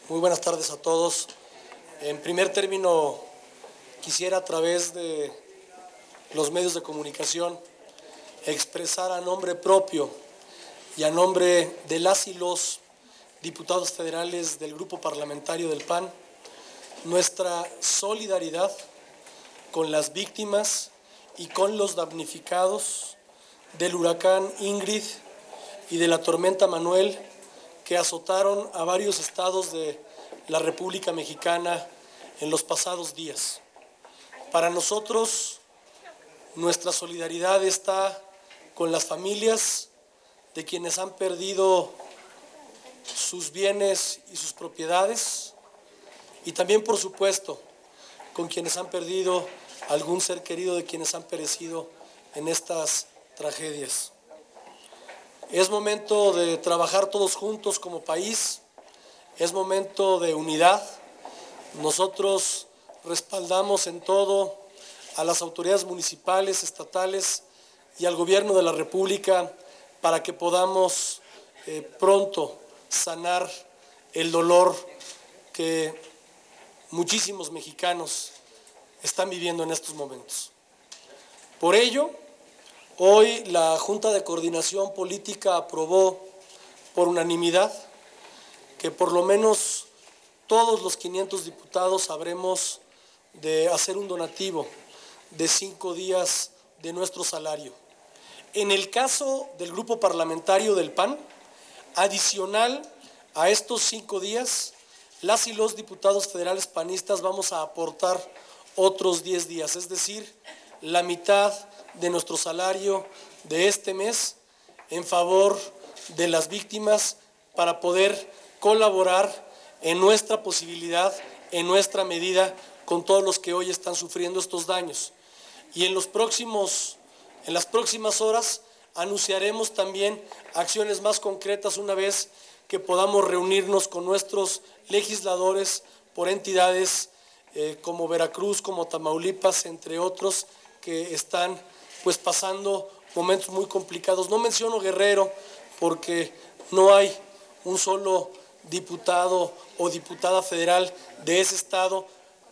Muy buenas tardes a todos. En primer término, quisiera a través de los medios de comunicación expresar a nombre propio y a nombre de las y los diputados federales del Grupo Parlamentario del PAN nuestra solidaridad con las víctimas y con los damnificados del huracán Ingrid y de la tormenta Manuel, que azotaron a varios estados de la República Mexicana en los pasados días. Para nosotros, nuestra solidaridad está con las familias de quienes han perdido sus bienes y sus propiedades, y también, por supuesto, con quienes han perdido algún ser querido de quienes han perecido en estas tragedias. Es momento de trabajar todos juntos como país, es momento de unidad. Nosotros respaldamos en todo a las autoridades municipales, estatales y al gobierno de la República para que podamos pronto sanar el dolor que muchísimos mexicanos están viviendo en estos momentos. Por ello, hoy la Junta de Coordinación Política aprobó por unanimidad que por lo menos todos los 500 diputados habremos de hacer un donativo de 5 días de nuestro salario. En el caso del Grupo Parlamentario del PAN, adicional a estos 5 días, las y los diputados federales panistas vamos a aportar otros 10 días, es decir, la mitad de nuestro salario de este mes en favor de las víctimas para poder colaborar en nuestra posibilidad, en nuestra medida, con todos los que hoy están sufriendo estos daños. Y en las próximas horas anunciaremos también acciones más concretas una vez que podamos reunirnos con nuestros legisladores por entidades como Veracruz, como Tamaulipas, entre otros, que están pasando momentos muy complicados. No menciono Guerrero porque no hay un solo diputado o diputada federal de ese estado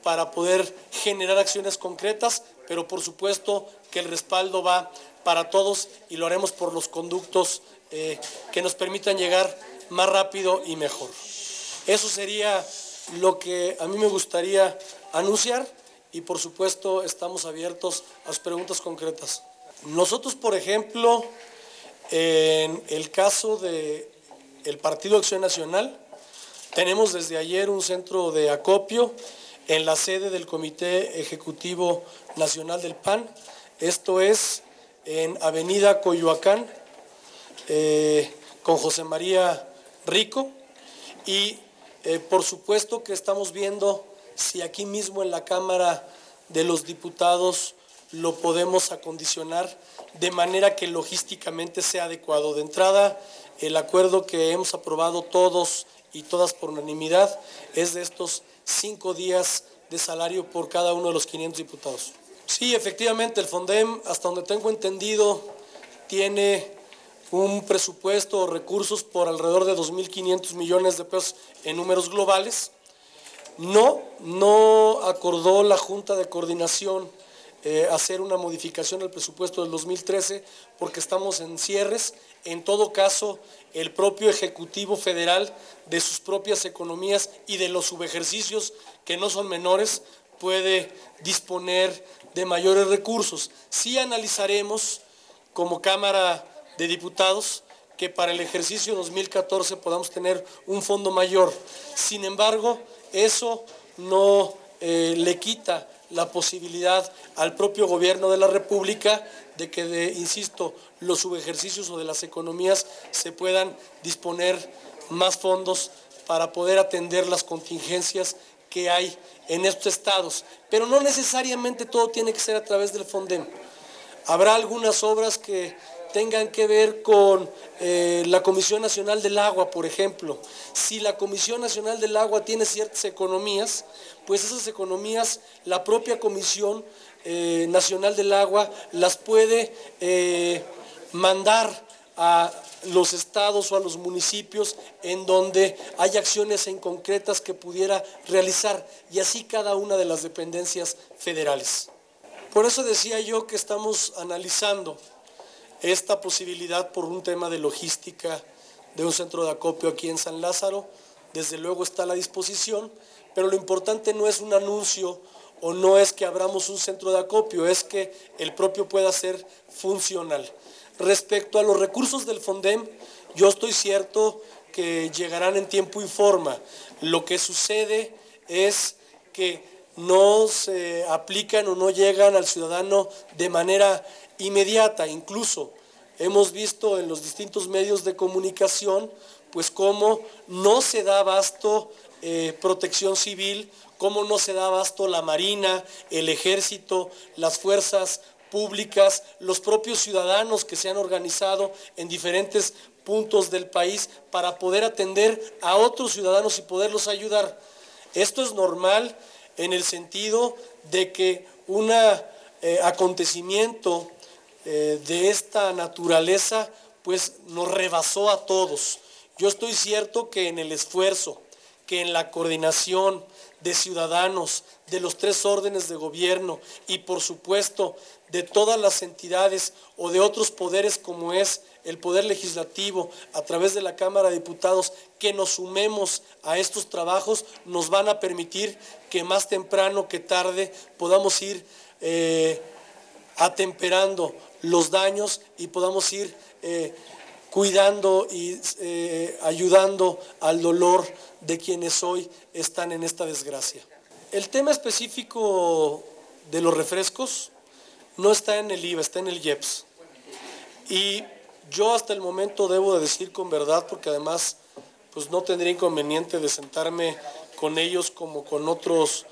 para poder generar acciones concretas, pero por supuesto que el respaldo va para todos y lo haremos por los conductos que nos permitan llegar más rápido y mejor. Eso sería lo que a mí me gustaría anunciar y por supuesto estamos abiertos a las preguntas concretas. Nosotros, por ejemplo, en el caso del Partido Acción Nacional, tenemos desde ayer un centro de acopio en la sede del Comité Ejecutivo Nacional del PAN, esto es en Avenida Coyoacán, con José María Rico, y por supuesto que estamos viendo si aquí mismo en la Cámara de los Diputados lo podemos acondicionar de manera que logísticamente sea adecuado. De entrada, el acuerdo que hemos aprobado todos y todas por unanimidad es de estos 5 días de salario por cada uno de los 500 diputados. Sí, efectivamente, el FONDEM, hasta donde tengo entendido, tiene un presupuesto o recursos por alrededor de 2.500 millones de pesos en números globales. No acordó la Junta de Coordinación hacer una modificación al presupuesto del 2013 porque estamos en cierres. En todo caso, el propio Ejecutivo Federal, de sus propias economías y de los subejercicios, que no son menores, puede disponer de mayores recursos. Sí analizaremos como Cámara de Diputados que para el ejercicio 2014 podamos tener un fondo mayor. Sin embargo, eso no le quita la posibilidad al propio gobierno de la República de que, insisto, los subejercicios o de las economías se puedan disponer más fondos para poder atender las contingencias que hay en estos estados. Pero no necesariamente todo tiene que ser a través del FONDEM. Habrá algunas obras que tengan que ver con la Comisión Nacional del Agua, por ejemplo. Si la Comisión Nacional del Agua tiene ciertas economías, pues esas economías la propia Comisión Nacional del Agua las puede mandar a los estados o a los municipios en donde hay acciones en concretas que pudiera realizar, y así cada una de las dependencias federales. Por eso decía yo que estamos analizando esta posibilidad por un tema de logística de un centro de acopio aquí en San Lázaro. Desde luego está a la disposición, pero lo importante no es un anuncio o no es que abramos un centro de acopio, es que el propio pueda ser funcional. Respecto a los recursos del FONDEM, yo estoy cierto que llegarán en tiempo y forma. Lo que sucede es que no se aplican o no llegan al ciudadano de manera inmediata. Incluso hemos visto en los distintos medios de comunicación pues cómo no se da abasto Protección Civil, cómo no se da abasto la Marina, el Ejército, las fuerzas públicas, los propios ciudadanos que se han organizado en diferentes puntos del país para poder atender a otros ciudadanos y poderlos ayudar. Esto es normal en el sentido de que un acontecimiento de esta naturaleza pues nos rebasó a todos. Yo estoy cierto que en el esfuerzo, que en la coordinación de ciudadanos, de los 3 órdenes de gobierno y por supuesto de todas las entidades o de otros poderes como es el Poder Legislativo a través de la Cámara de Diputados, que nos sumemos a estos trabajos, nos van a permitir que más temprano que tarde podamos ir atemperando los daños y podamos ir cuidando y ayudando al dolor de quienes hoy están en esta desgracia. El tema específico de los refrescos no está en el IVA, está en el IEPS. Y yo hasta el momento debo de decir con verdad, porque además pues no tendría inconveniente de sentarme con ellos como con otros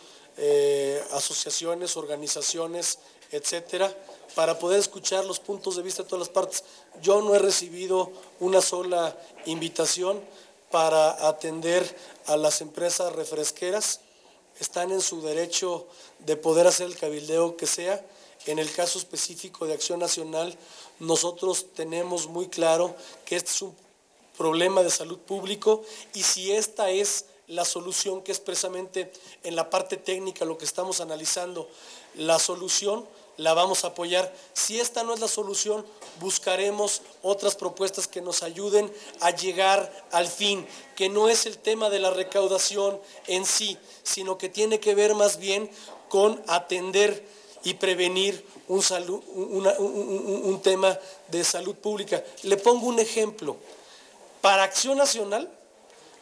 asociaciones, organizaciones, etcétera, para poder escuchar los puntos de vista de todas las partes. Yo no he recibido una sola invitación para atender a las empresas refresqueras. Están en su derecho de poder hacer el cabildeo que sea. En el caso específico de Acción Nacional, nosotros tenemos muy claro que este es un problema de salud público, y si esta es la solución, que es precisamente en la parte técnica lo que estamos analizando, la solución, la vamos a apoyar. Si esta no es la solución, buscaremos otras propuestas que nos ayuden a llegar al fin, que no es el tema de la recaudación en sí, sino que tiene que ver más bien con atender y prevenir un tema de salud pública. Le pongo un ejemplo. Para Acción Nacional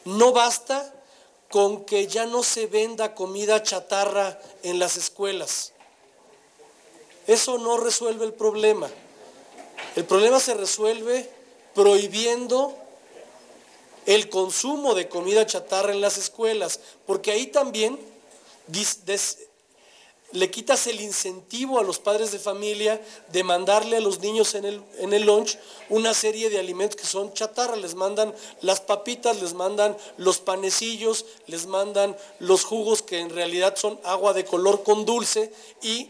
no basta con que ya no se venda comida chatarra en las escuelas. Eso no resuelve el problema. El problema se resuelve prohibiendo el consumo de comida chatarra en las escuelas, porque ahí también le quitas el incentivo a los padres de familia de mandarle a los niños en el lunch una serie de alimentos que son chatarra. Les mandan las papitas, les mandan los panecillos, les mandan los jugos que en realidad son agua de color con dulce, y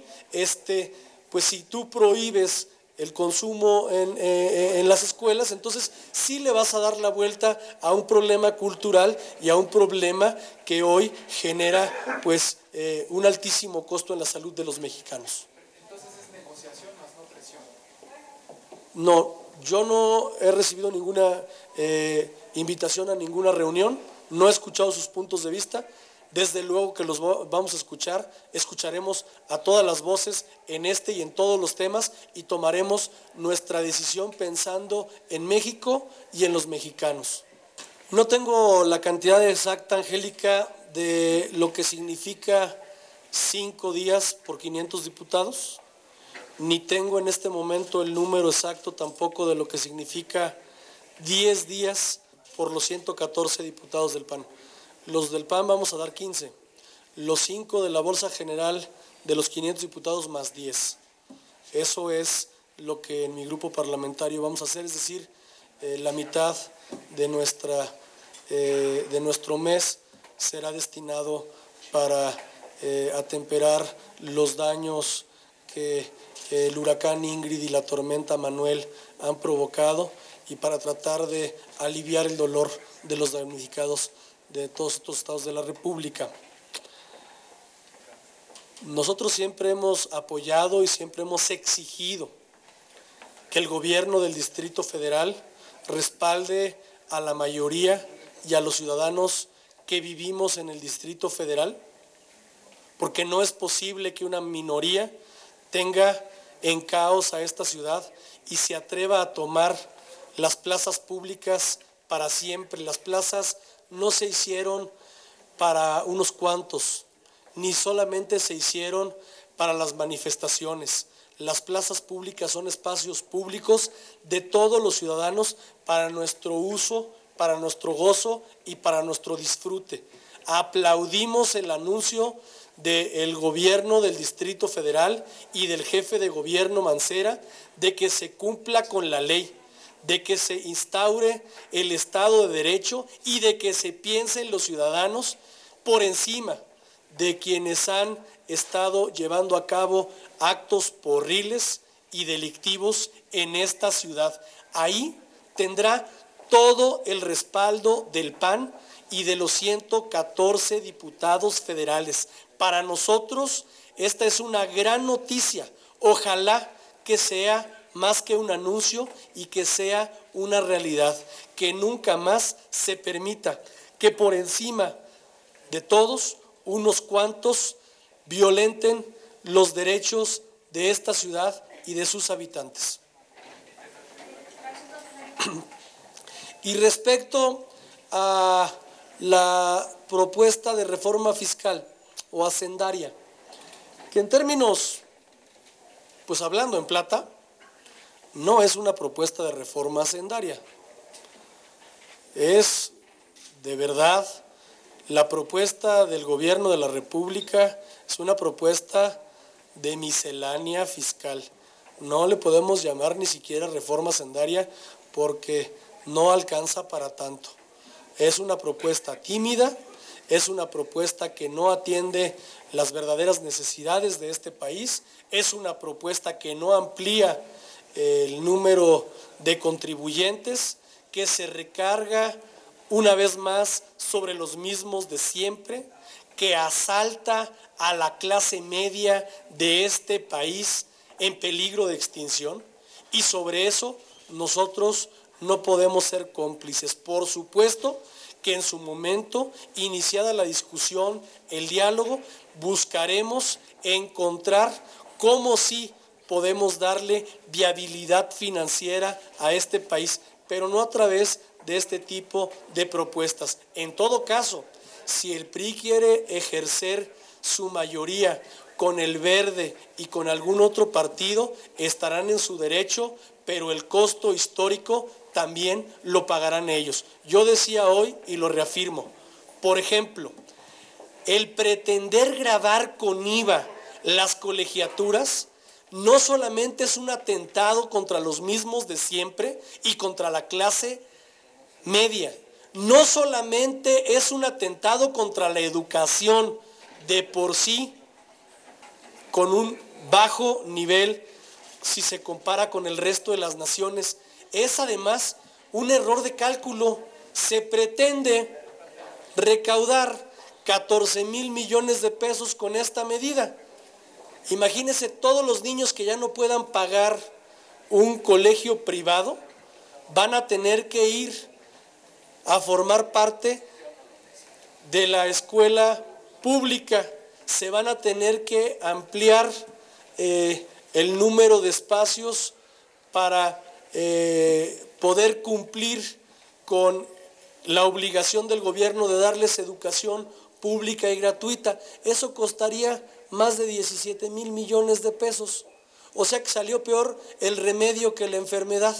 pues si tú prohíbes el consumo en las escuelas, entonces sí le vas a dar la vuelta a un problema cultural y a un problema que hoy genera pues un altísimo costo en la salud de los mexicanos. Entonces es negociación más no presión. No, yo no he recibido ninguna invitación a ninguna reunión, no he escuchado sus puntos de vista. Desde luego que los vamos a escuchar, escucharemos a todas las voces en este y en todos los temas, y tomaremos nuestra decisión pensando en México y en los mexicanos. No tengo la cantidad exacta, Angélica, de lo que significa 5 días por 500 diputados, ni tengo en este momento el número exacto tampoco de lo que significa 10 días por los 114 diputados del PAN. Los del PAN vamos a dar 15, los 5 de la Bolsa General de los 500 diputados más 10. Eso es lo que en mi grupo parlamentario vamos a hacer, es decir, la mitad de nuestro mes será destinado para atemperar los daños que el huracán Ingrid y la tormenta Manuel han provocado, y para tratar de aliviar el dolor de los damnificados de todos estos estados de la República. Nosotros siempre hemos apoyado y siempre hemos exigido que el gobierno del Distrito Federal respalde a la mayoría y a los ciudadanos que vivimos en el Distrito Federal, porque no es posible que una minoría tenga en caos a esta ciudad y se atreva a tomar las plazas públicas para siempre. Las plazas no se hicieron para unos cuantos, ni solamente se hicieron para las manifestaciones. Las plazas públicas son espacios públicos de todos los ciudadanos para nuestro uso, para nuestro gozo y para nuestro disfrute. Aplaudimos el anuncio del gobierno del Distrito Federal y del jefe de gobierno Mancera de que se cumpla con la ley, de que se instaure el Estado de Derecho y de que se piense en los ciudadanos por encima de quienes han estado llevando a cabo actos porriles y delictivos en esta ciudad. Ahí tendrá todo el respaldo del PAN y de los 114 diputados federales. Para nosotros esta es una gran noticia. Ojalá que sea más que un anuncio y que sea una realidad, que nunca más se permita que por encima de todos unos cuantos violenten los derechos de esta ciudad y de sus habitantes. Y respecto a la propuesta de reforma fiscal o hacendaria, que en términos, pues hablando en plata, no es una propuesta de reforma hacendaria. Es de verdad la propuesta del gobierno de la República, es una propuesta de miscelánea fiscal. No le podemos llamar ni siquiera reforma hacendaria porque no alcanza para tanto. Es una propuesta tímida, es una propuesta que no atiende las verdaderas necesidades de este país, es una propuesta que no amplía el número de contribuyentes, que se recarga una vez más sobre los mismos de siempre, que asalta a la clase media de este país en peligro de extinción, y sobre eso nosotros no podemos ser cómplices. Por supuesto que en su momento, iniciada la discusión, el diálogo, buscaremos encontrar cómo sí podemos darle viabilidad financiera a este país, pero no a través de este tipo de propuestas. En todo caso, si el PRI quiere ejercer su mayoría con el Verde y con algún otro partido, estarán en su derecho, pero el costo histórico también lo pagarán ellos. Yo decía hoy y lo reafirmo, por ejemplo, el pretender gravar con IVA las colegiaturas no solamente es un atentado contra los mismos de siempre y contra la clase media, no solamente es un atentado contra la educación de por sí, con un bajo nivel si se compara con el resto de las naciones, es además un error de cálculo. Se pretende recaudar 14,000 millones de pesos con esta medida. Imagínense todos los niños que ya no puedan pagar un colegio privado, van a tener que ir a formar parte de la escuela pública, se van a tener que ampliar el número de espacios para poder cumplir con la obligación del gobierno de darles educación pública y gratuita. Eso costaría más de 17,000 millones de pesos. O sea que salió peor el remedio que la enfermedad.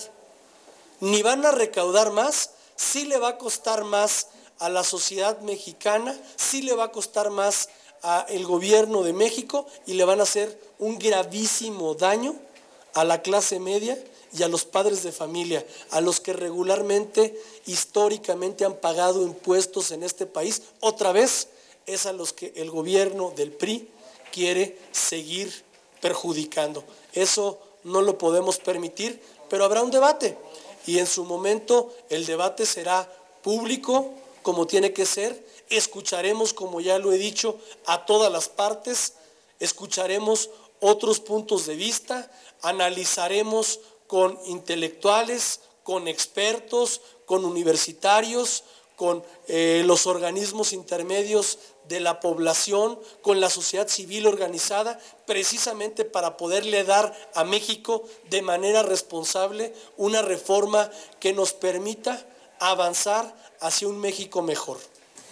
Ni van a recaudar más, sí le va a costar más a la sociedad mexicana, sí le va a costar más al gobierno de México y le van a hacer un gravísimo daño a la clase media y a los padres de familia, a los que regularmente, históricamente han pagado impuestos en este país. Otra vez es a los que el gobierno del PRI quiere seguir perjudicando. Eso no lo podemos permitir, pero habrá un debate. y en su momento el debate será público, como tiene que ser. Escucharemos, como ya lo he dicho, a todas las partes, escucharemos otros puntos de vista, analizaremos con intelectuales, con expertos, con universitarios, con los organismos intermedios de la población, con la sociedad civil organizada, precisamente para poderle dar a México de manera responsable una reforma que nos permita avanzar hacia un México mejor.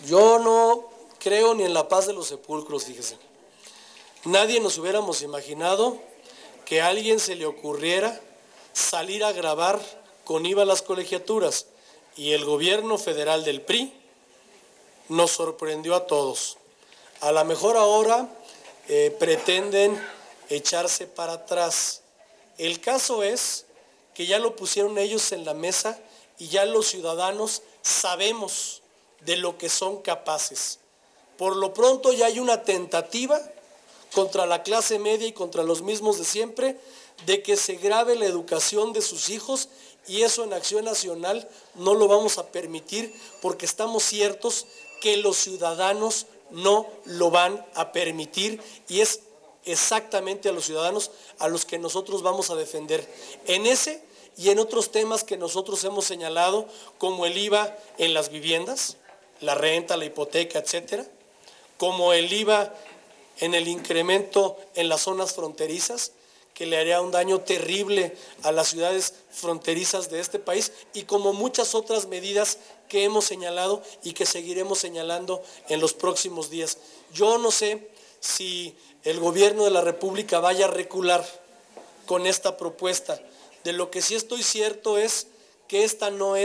Yo no creo ni en la paz de los sepulcros, fíjese. Nadie nos hubiéramos imaginado que a alguien se le ocurriera salir a grabar con IVA las colegiaturas, y el gobierno federal del PRI nos sorprendió a todos. A lo mejor ahora pretenden echarse para atrás. El caso es que ya lo pusieron ellos en la mesa y ya los ciudadanos sabemos de lo que son capaces. Por lo pronto ya hay una tentativa contra la clase media y contra los mismos de siempre de que se grave la educación de sus hijos, y eso en Acción Nacional no lo vamos a permitir, porque estamos ciertos que los ciudadanos no lo van a permitir, y es exactamente a los ciudadanos a los que nosotros vamos a defender en ese y en otros temas que nosotros hemos señalado, como el IVA en las viviendas, la renta, la hipoteca, etcétera, como el IVA en el incremento en las zonas fronterizas, que le haría un daño terrible a las ciudades fronterizas de este país, y como muchas otras medidas que hemos señalado y que seguiremos señalando en los próximos días. Yo no sé si el gobierno de la República vaya a recular con esta propuesta. De lo que sí estoy cierto es que este no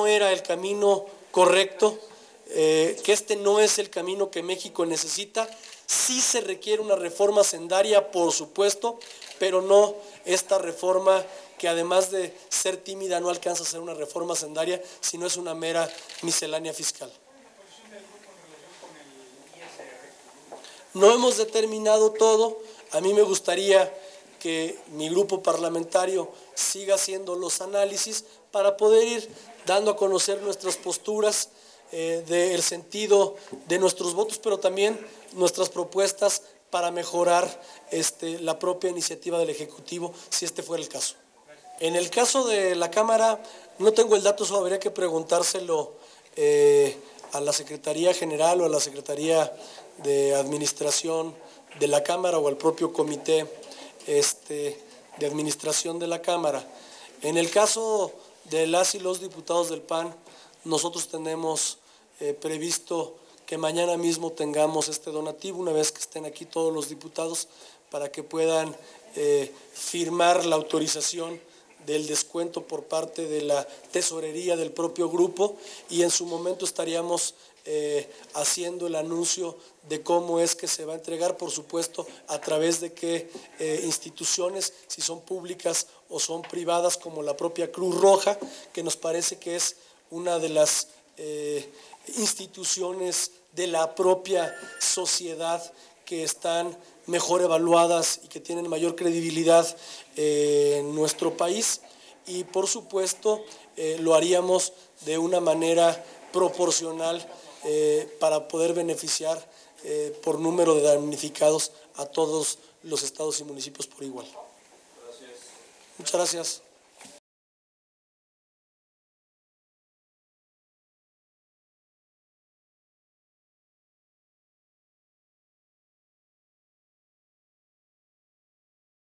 era el camino correcto, que este no es el camino que México necesita. Sí se requiere una reforma hacendaria, por supuesto, pero no esta reforma que, además de ser tímida, no alcanza a ser una reforma hacendaria, sino es una mera miscelánea fiscal. No hemos determinado todo. A mí me gustaría que mi grupo parlamentario siga haciendo los análisis para poder ir dando a conocer nuestras posturas, del sentido de nuestros votos, pero también nuestras propuestas para mejorar la propia iniciativa del Ejecutivo, si este fuera el caso. En el caso de la Cámara, no tengo el dato, eso habría que preguntárselo a la Secretaría General o a la Secretaría de Administración de la Cámara o al propio Comité de Administración de la Cámara. En el caso de las y los diputados del PAN, nosotros tenemos previsto que mañana mismo tengamos este donativo, una vez que estén aquí todos los diputados, para que puedan firmar la autorización del descuento por parte de la tesorería del propio grupo, y en su momento estaríamos haciendo el anuncio de cómo es que se va a entregar, por supuesto, a través de qué instituciones, si son públicas o son privadas, como la propia Cruz Roja, que nos parece que es una de las instituciones de la propia sociedad que están mejor evaluadas y que tienen mayor credibilidad en nuestro país, y por supuesto lo haríamos de una manera proporcional para poder beneficiar por número de damnificados a todos los estados y municipios por igual. Gracias. Muchas gracias.